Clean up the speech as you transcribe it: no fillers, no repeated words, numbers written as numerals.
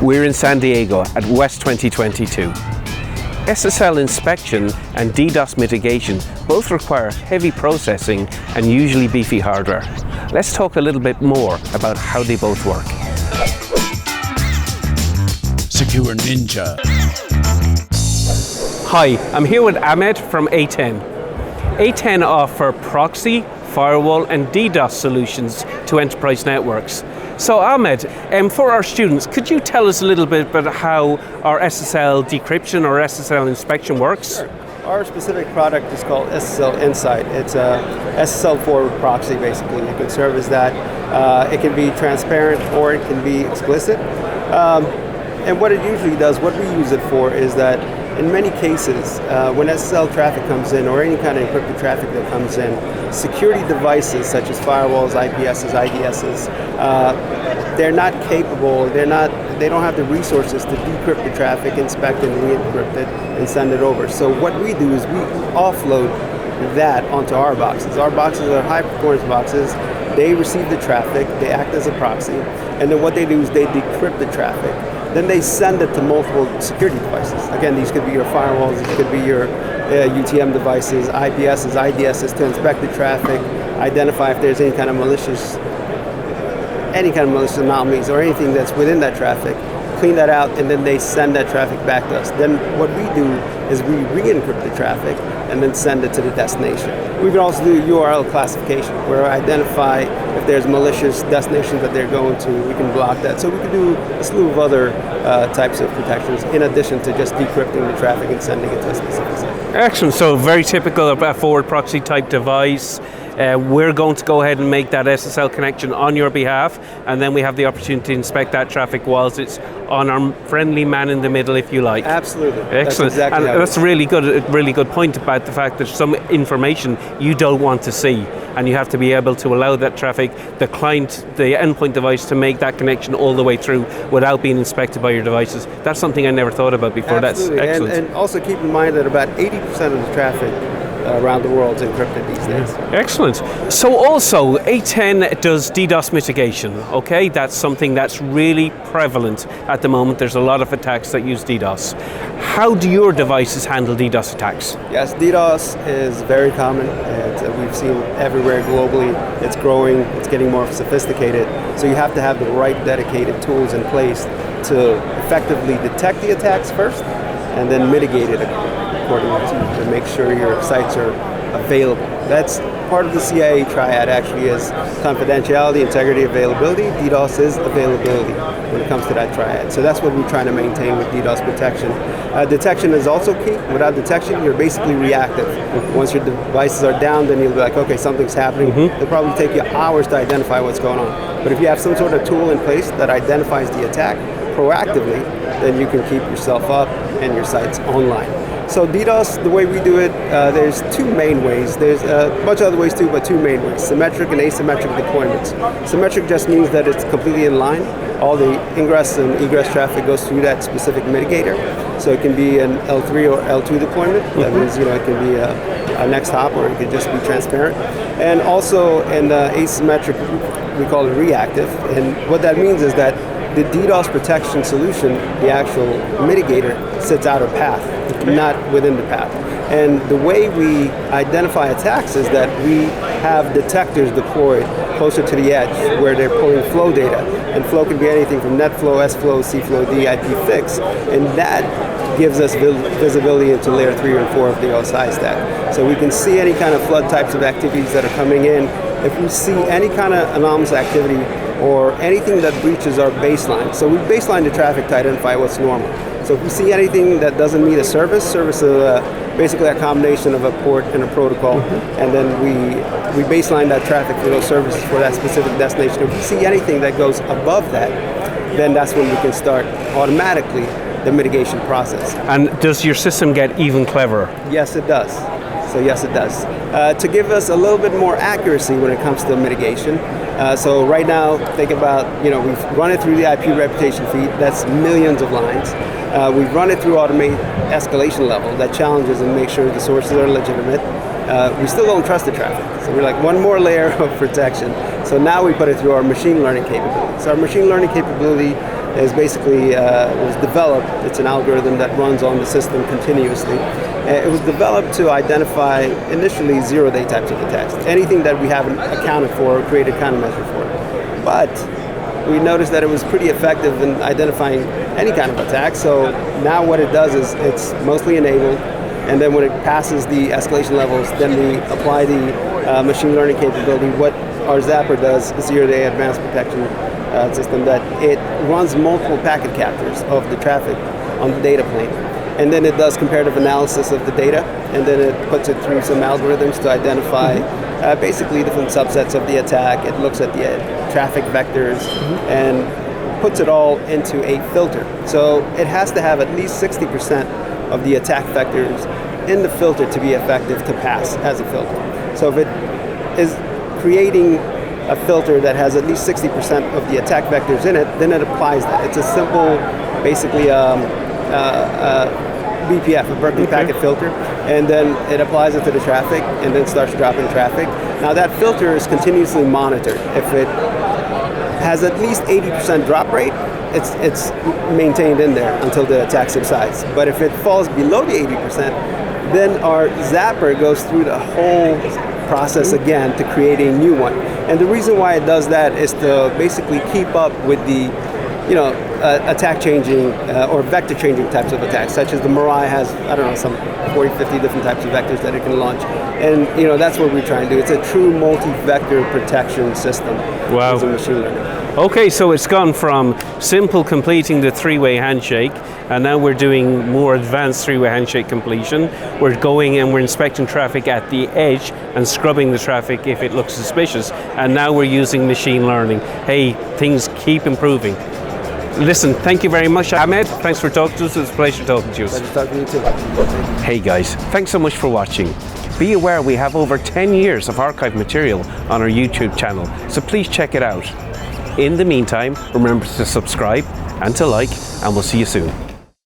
We're in San Diego at West 2022. SSL inspection and DDoS mitigation both require heavy processing and usually beefy hardware. Let's talk a little bit more about how they both work. Secure Ninja. Hi, I'm here with Ahmad from A10. A10 offer proxy, firewall and DDoS solutions to enterprise networks. So Ahmad, for our students, could you tell us a little bit about how our SSL decryption or SSL inspection works? Sure. Our specific product is called SSL Insight. It's a SSL forward proxy, basically. It can serve as that. It can be transparent or it can be explicit. And what it usually does, what we use it for, is that in many cases, when SSL traffic comes in, or any kind of encrypted traffic that comes in, security devices such as firewalls, IPSs, IDSs, they're not capable, they don't have the resources to decrypt the traffic, inspect and re-encrypt it, and send it over. So what we do is we offload that onto our boxes. Our boxes are high-performance boxes. They receive the traffic, they act as a proxy, and then what they do is they decrypt the traffic. Then they send it to multiple security devices. Again, these could be your firewalls, these could be your UTM devices, IPSs, IDSs, to inspect the traffic, identify if there's any kind of malicious anomalies or anything that's within that traffic, clean that out, and then they send that traffic back to us. Then what we do is we re-encrypt the traffic and then send it to the destination. We can also do URL classification, where we identify if there's malicious destinations that they're going to, we can block that. So we can do a slew of other types of protections in addition to just decrypting the traffic and sending it to a specific site. Excellent, so very typical of a forward proxy type device. We're going to go ahead and make that SSL connection on your behalf, and then we have the opportunity to inspect that traffic whilst it's on our friendly man in the middle, if you like. Absolutely. Excellent. That's exactly and that's a really good point about the fact that some information you don't want to see, and you have to be able to allow that traffic, the client, the endpoint device, to make that connection all the way through without being inspected by your devices. That's something I never thought about before. Absolutely. That's excellent. And also keep in mind that about 80% of the traffic around the world is encrypted these days. Excellent. So also, A10 does DDoS mitigation, okay? That's something that's really prevalent at the moment. There's a lot of attacks that use DDoS. How do your devices handle DDoS attacks? Yes, DDoS is very common. We've seen everywhere globally. It's growing, it's getting more sophisticated. So you have to have the right dedicated tools in place to effectively detect the attacks first and then mitigate it accordingly to make sure your sites are available. That's part of the CIA triad, actually, is confidentiality, integrity, availability. DDoS is availability when it comes to that triad. So that's what we're trying to maintain with DDoS protection. Detection is also key. Without detection, you're basically reactive. Once your devices are down, then you'll be like, okay, something's happening. It'll probably take you hours to identify what's going on. But if you have some sort of tool in place that identifies the attack proactively, then you can keep yourself up and your sites online. So DDoS, the way we do it, there's two main ways. There's a bunch of other ways too, but two main ways: symmetric and asymmetric deployments. Symmetric just means that it's completely in line. All the ingress and egress traffic goes through that specific mitigator. So it can be an L3 or L2 deployment. That means it can be a next hop, or it could just be transparent. And also in asymmetric, we call it reactive. And what that means is that the DDoS protection solution, the actual mitigator, sits out of path, not within the path. And the way we identify attacks is that we have detectors deployed closer to the edge where they're pulling flow data. And flow can be anything from net flow, S flow, C flow, D, IP fix. And that gives us visibility into layer 3 and 4 of the OSI stack. So we can see any kind of flood types of activities that are coming in. If we see any kind of anomalous activity or anything that breaches our baseline. So we baseline the traffic to identify what's normal. So if we see anything that doesn't meet a service is basically a combination of a port and a protocol, and then we baseline that traffic for those services for that specific destination. If we see anything that goes above that, then that's when we can start automatically the mitigation process. And does your system get even cleverer? Yes, it does. So yes, it does. To give us a little bit more accuracy when it comes to mitigation. So right now, think about, we've run it through the IP reputation feed. That's millions of lines. We've run it through automate escalation level that challenges and makes sure the sources are legitimate. We still don't trust the traffic. So we're like one more layer of protection. So now we put it through our machine learning capability. So our machine learning capability is basically was developed. It's an algorithm that runs on the system continuously. It was developed to identify initially zero-day types of attacks, anything that we haven't accounted for or created countermeasure for. But we noticed that it was pretty effective in identifying any kind of attack. So now what it does is it's mostly enabled, and then when it passes the escalation levels, then we apply the machine learning capability. What our Zapper does, zero-day advanced protection system, that it runs multiple packet captures of the traffic on the data plane. And then it does comparative analysis of the data, and then it puts it through some algorithms to identify basically different subsets of the attack. It looks at the traffic vectors and puts it all into a filter. So it has to have at least 60% of the attack vectors in the filter to be effective to pass as a filter. So if it is creating a filter that has at least 60% of the attack vectors in it, then it applies that. It's a simple, basically BPF, a Berkeley packet filter, and then it applies it to the traffic and then starts dropping traffic. Now that filter is continuously monitored. If it has at least 80% drop rate, it's maintained in there until the attack subsides. But if it falls below the 80%, then our Zapper goes through the whole process again to create a new one. And the reason why it does that is to basically keep up with the attack changing or vector changing types of attacks, such as the Mirai has, I don't know, some 40, 50 different types of vectors that it can launch. And that's what we're trying to do. It's a true multi-vector protection system. Wow. Using machine learning. Okay, so it's gone from simple completing the three-way handshake, and now we're doing more advanced three-way handshake completion. We're going and we're inspecting traffic at the edge and scrubbing the traffic if it looks suspicious. And now we're using machine learning. Hey, things keep improving. Listen, thank you very much, Ahmed. Thanks for talking to us. It's a pleasure talking to you. Pleasure talking to you too. Hey guys, thanks so much for watching. Be aware we have over 10 years of archive material on our YouTube channel, so please check it out. In the meantime, remember to subscribe and to like, and we'll see you soon.